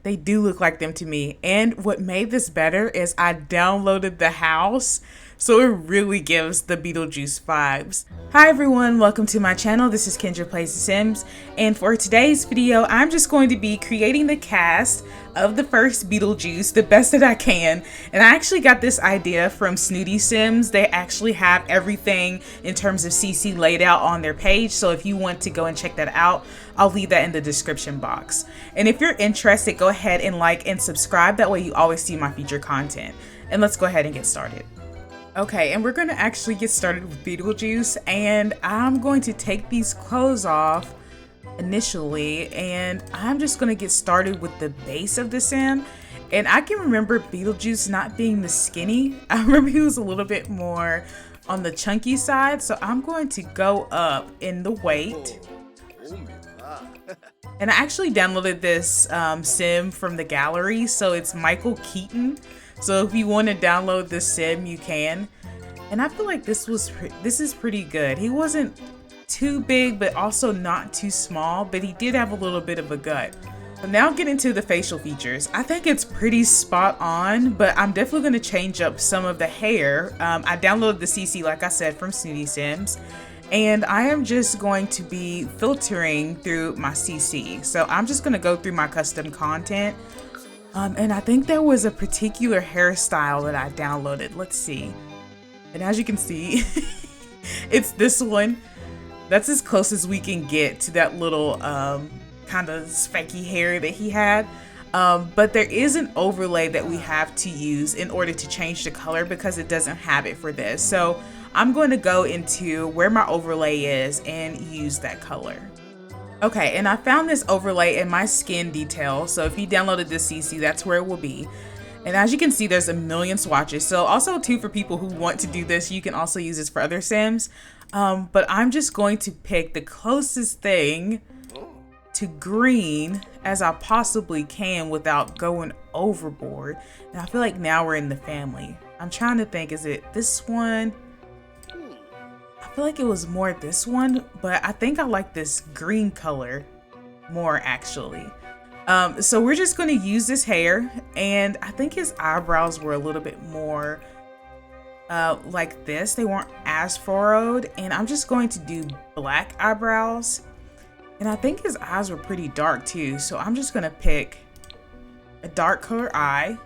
They do look like them to me. And what made this better is I downloaded the house, so it really gives the Beetlejuice vibes. Hi everyone, welcome to my channel. This is Kendra Plays The Sims, and for today's video, I'm just going to be creating the cast of the first Beetlejuice the best that I can. And I actually got this idea from Snooty Sims. They actually have everything in terms of CC laid out on their page, so if you want to go and check that out, I'll leave that in the description box. And if you're interested, go ahead and like and subscribe, that way you always see my future content. And let's go ahead and get started. Okay, and we're gonna actually get started with Beetlejuice, and I'm going to take these clothes off initially, and I'm just gonna get started with the base of the sim. And I can remember Beetlejuice not being the skinny. I remember he was a little bit more on the chunky side, so I'm going to go up in the weight. And I actually downloaded this sim from the gallery, so it's Michael Keaton. So if you want to download this sim, you can. And I feel like this is pretty good. He wasn't too big, but also not too small, but he did have a little bit of a gut. So now get into the facial features. I think it's pretty spot on, but I'm definitely going to change up some of the hair. I downloaded the CC, like I said, from Snooty Sims. And I am just going to be filtering through my CC. So I'm just going to go through my custom content. And I think there was a particular hairstyle that I downloaded. Let's see. And as you can see, it's this one. That's as close as we can get to that little kind of spiky hair that he had. But there is an overlay that we have to use in order to change the color because it doesn't have it for this. So I'm going to go into where my overlay is and use that color. Okay, and I found this overlay in my skin detail. So if you downloaded this CC, that's where it will be. And as you can see, there's a million swatches. So also too, for people who want to do this, you can also use this for other Sims. But I'm just going to pick the closest thing to green as I possibly can without going overboard. And I feel like now we're in the family. I'm trying to think, is it this one? I feel like it was more this one, but I think I like this green color more actually. So we're just going to use this hair, and I think his eyebrows were a little bit more like this. They weren't as furrowed, and I'm just going to do black eyebrows. And I think his eyes were pretty dark too, so I'm just going to pick a dark color eye.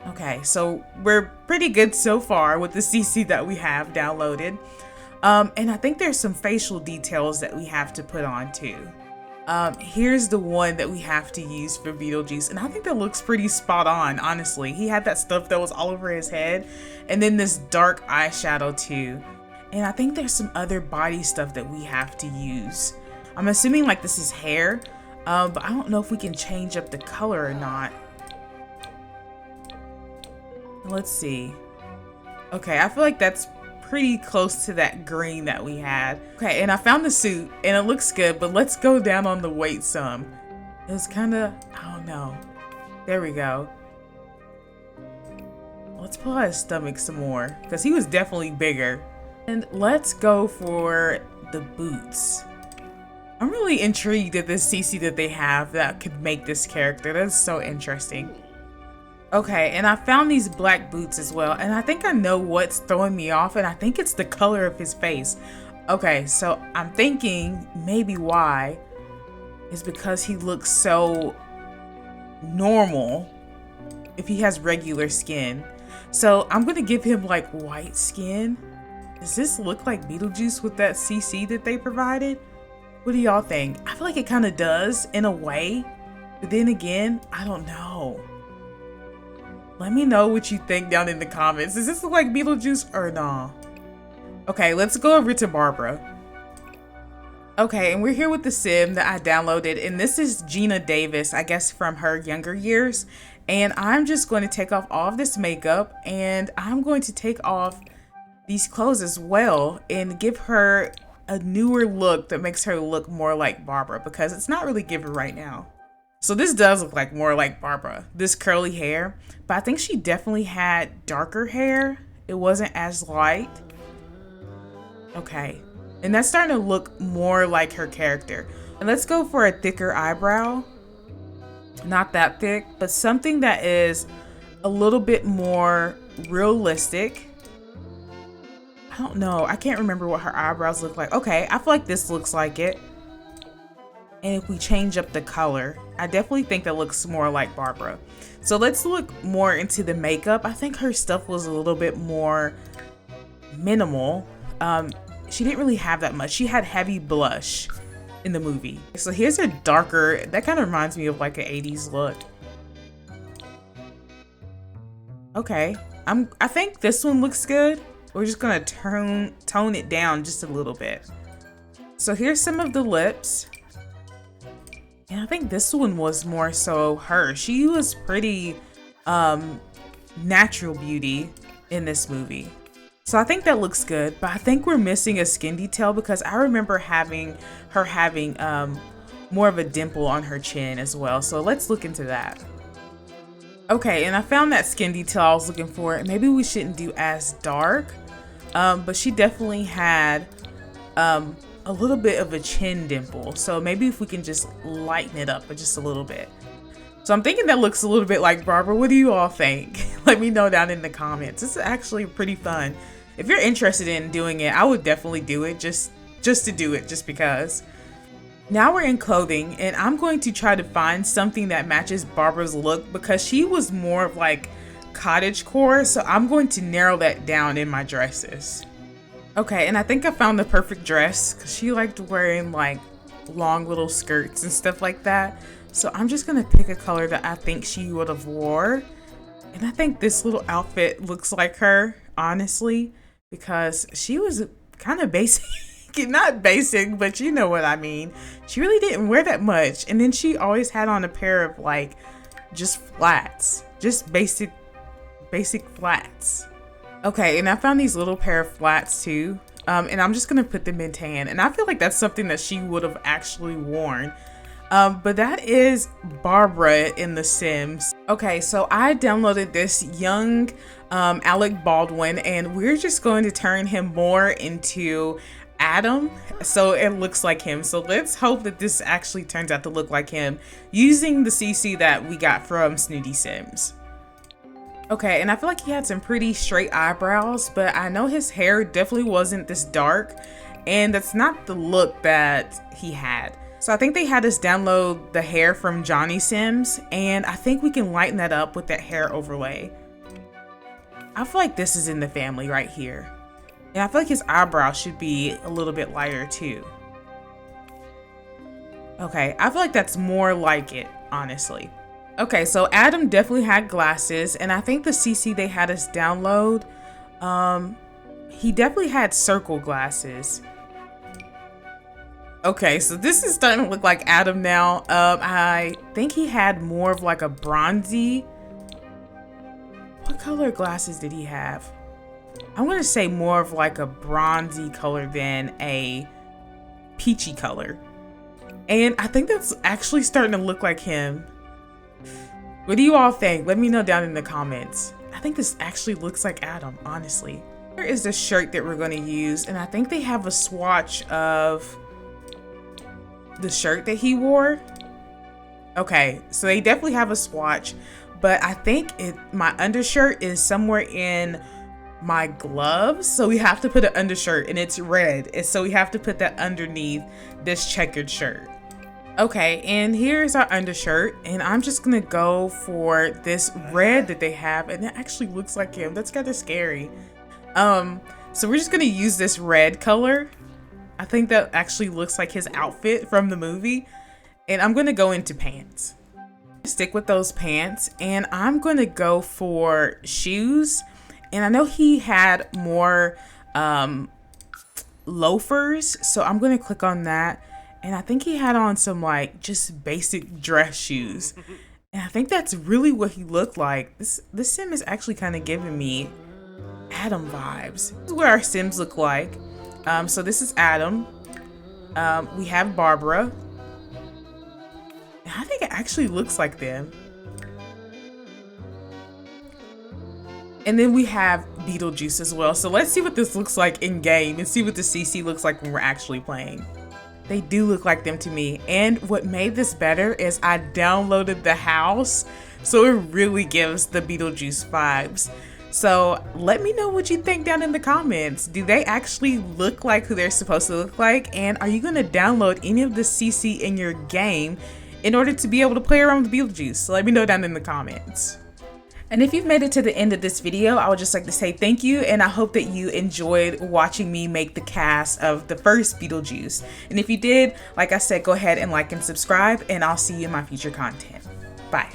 Okay, so we're pretty good so far with the CC that we have downloaded. And I think there's some facial details that we have to put on too. Here's the one that we have to use for Beetlejuice, and I think that looks pretty spot on, honestly. He had that stuff that was all over his head, and then this dark eyeshadow too. And I think there's some other body stuff that we have to use. I'm assuming like this is hair, but I don't know if we can change up the color or not. Let's see. Okay, I feel like that's pretty close to that green that we had. Okay, and I found the suit and it looks good, but let's go down on the weight some. It was kind of, I don't know. There we go. Let's pull out his stomach some more because he was definitely bigger. And let's go for the boots. I'm really intrigued at this CC that they have that could make this character. That's so interesting. Okay, and I found these black boots as well, and I think I know what's throwing me off, and I think it's the color of his face. Okay, so I'm thinking maybe why is because he looks so normal if he has regular skin. So I'm gonna give him like white skin. Does this look like Beetlejuice with that CC that they provided? What do y'all think? I feel like it kind of does in a way, but then again, I don't know. Let me know what you think down in the comments. Does this look like Beetlejuice or no? Okay, let's go over to Barbara. Okay, and we're here with the sim that I downloaded, and this is Geena Davis, I guess from her younger years. And I'm just going to take off all of this makeup, and I'm going to take off these clothes as well and give her a newer look that makes her look more like Barbara, because it's not really given right now. So this does look like more like Barbara, this curly hair, but I think she definitely had darker hair. It wasn't as light. Okay, and that's starting to look more like her character. And let's go for a thicker eyebrow. Not that thick, but something that is a little bit more realistic. I don't know. I can't remember what her eyebrows look like. Okay, I feel like this looks like it. And if we change up the color, I definitely think that looks more like Barbara. So let's look more into the makeup. I think her stuff was a little bit more minimal. She didn't really have that much. She had heavy blush in the movie. So here's a darker, that kind of reminds me of like an 80s look. Okay, I think this one looks good. We're just gonna tone it down just a little bit. So here's some of the lips. And I think this one was more so her. She was pretty natural beauty in this movie. So I think that looks good, but I think we're missing a skin detail because I remember having more of a dimple on her chin as well. So let's look into that. Okay, and I found that skin detail I was looking for. Maybe we shouldn't do as dark, but she definitely had a little bit of a chin dimple. So maybe if we can just lighten it up just a little bit. So I'm thinking that looks a little bit like Barbara. What do you all think? Let me know down in the comments. This is actually pretty fun. If you're interested in doing it, I would definitely do it just to do it, just because. Now we're in clothing, and I'm going to try to find something that matches Barbara's look because she was more of like cottagecore. So I'm going to narrow that down in my dresses. Okay, and I think I found the perfect dress because she liked wearing like long little skirts and stuff like that. So I'm just gonna pick a color that I think she would have wore. And I think this little outfit looks like her, honestly, because she was kind of basic. Not basic, but you know what I mean. She really didn't wear that much. And then she always had on a pair of like just flats, just basic flats. Okay, and I found these little pair of flats too. And I'm just gonna put them in tan. And I feel like that's something that she would have actually worn. But that is Barbara in The Sims. Okay, so I downloaded this young Alec Baldwin, and we're just going to turn him more into Adam, so it looks like him. So let's hope that this actually turns out to look like him using the CC that we got from Snooty Sims. Okay, and I feel like he had some pretty straight eyebrows, but I know his hair definitely wasn't this dark, and that's not the look that he had. So I think they had us download the hair from Johnny Sims, and I think we can lighten that up with that hair overlay. I feel like this is in the family right here. And I feel like his eyebrows should be a little bit lighter too. Okay, I feel like that's more like it, honestly. Okay, so Adam definitely had glasses, and I think the CC they had us download, he definitely had circle glasses. Okay, so this is starting to look like Adam now. I think he had more of like a bronzy. What color glasses did he have? I'm gonna say more of like a bronzy color than a peachy color. And I think that's actually starting to look like him. What do you all think? Let me know down in the comments. I think this actually looks like Adam, honestly. Here is the shirt that we're gonna use, and I think they have a swatch of the shirt that he wore. Okay, so they definitely have a swatch, but I think my undershirt is somewhere in my gloves, so we have to put an undershirt, and it's red, and so we have to put that underneath this checkered shirt. Okay, and here's our undershirt, and I'm just gonna go for this red that they have, and it actually looks like him. That's kind of scary. So we're just gonna use this red color. I think that actually looks like his outfit from the movie, and I'm gonna go into pants. Stick with those pants, and I'm gonna go for shoes. And I know he had more loafers, so I'm gonna click on that. And I think he had on some like just basic dress shoes. And I think that's really what he looked like. This sim is actually kind of giving me Adam vibes. This is what our sims look like. So this is Adam. We have Barbara. And I think it actually looks like them. And then we have Beetlejuice as well. So let's see what this looks like in game and see what the CC looks like when we're actually playing. They do look like them to me. And what made this better is I downloaded the house, so it really gives the Beetlejuice vibes. So let me know what you think down in the comments. Do they actually look like who they're supposed to look like? And are you gonna download any of the CC in your game in order to be able to play around with Beetlejuice? So let me know down in the comments. And if you've made it to the end of this video, I would just like to say thank you, and I hope that you enjoyed watching me make the cast of the first Beetlejuice. And if you did, like I said, go ahead and like and subscribe, and I'll see you in my future content. Bye.